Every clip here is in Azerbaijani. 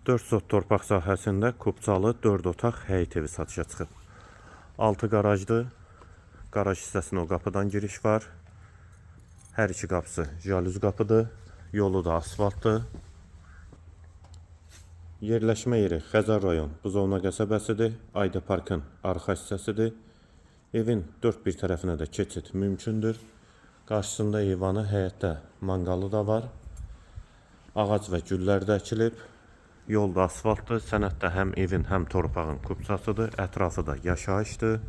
4 sot torpaq sahəsində Kupçalı 4 otaq həyət evi satışa çıxıb. 6 qarajdır. Qaraj hissəsinə o qapıdan giriş var. Hər iki qapısı jalüz qapıdır. Yolu da asfaltdır. Yerləşmə yeri Xəzər rayon Buzovna qəsəbəsidir. Ayda Parkın arxa hissəsidir. Evin dörd bir tərəfinə də keçid mümkündür. Qarşısında eyvanı, həyətdə manqalı da var. Ağac və güllər də əkilib. Yol da asfaltdır. Sənəddə həm evin, həm torpağın kupçasıdır. Ətrafı da yaşayışdır.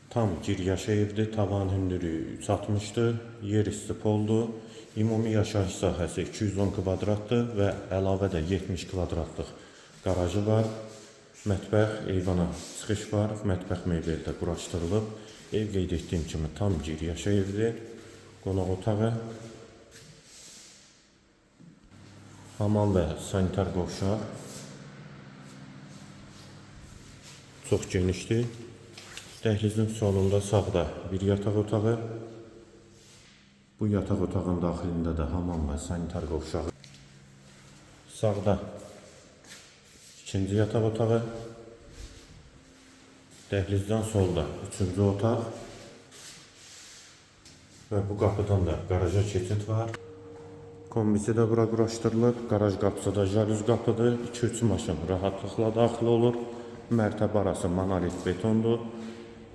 Tam giryaşa evdir. Tavan hündürlüyü 360'dır. Yer isti poldur. Ümumi yaşayış sahəsi 210 kvadratdır və əlavə də 70 kvadratlıq qarajı var. Mətbəx, eyvana çıxış var. Mətbəx mebeli də quraşdırılıb. Ev qeyd etdiyim kimi tam giryaşa evdir. Qonaq otağı, hamam və sanitar qovşaq çox genişdir. Dəhlizin sonunda sağda bir yataq otağı. Bu yataq otağın daxilində də hamam və sanitar qovşağı. Sağda ikinci yataq otağı. Dəhlizdən solda üçüncü otaq. Və bu qapıdan da qaraja keçid var. Kombisi də bura quraşdırılıb. Qaraj qapısı da jalüz qapıdır. 2-3 maşın rahatlıqla daxil olur. Mərtəbə arası monolit betondur.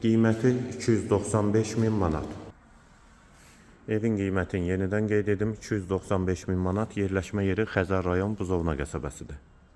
Qiyməti 295.000 manat. Evin qiymətini yenidən qeyd edim. 295.000 manat. Yerləşmə yeri Xəzər rayon Buzovna qəsəbəsidir.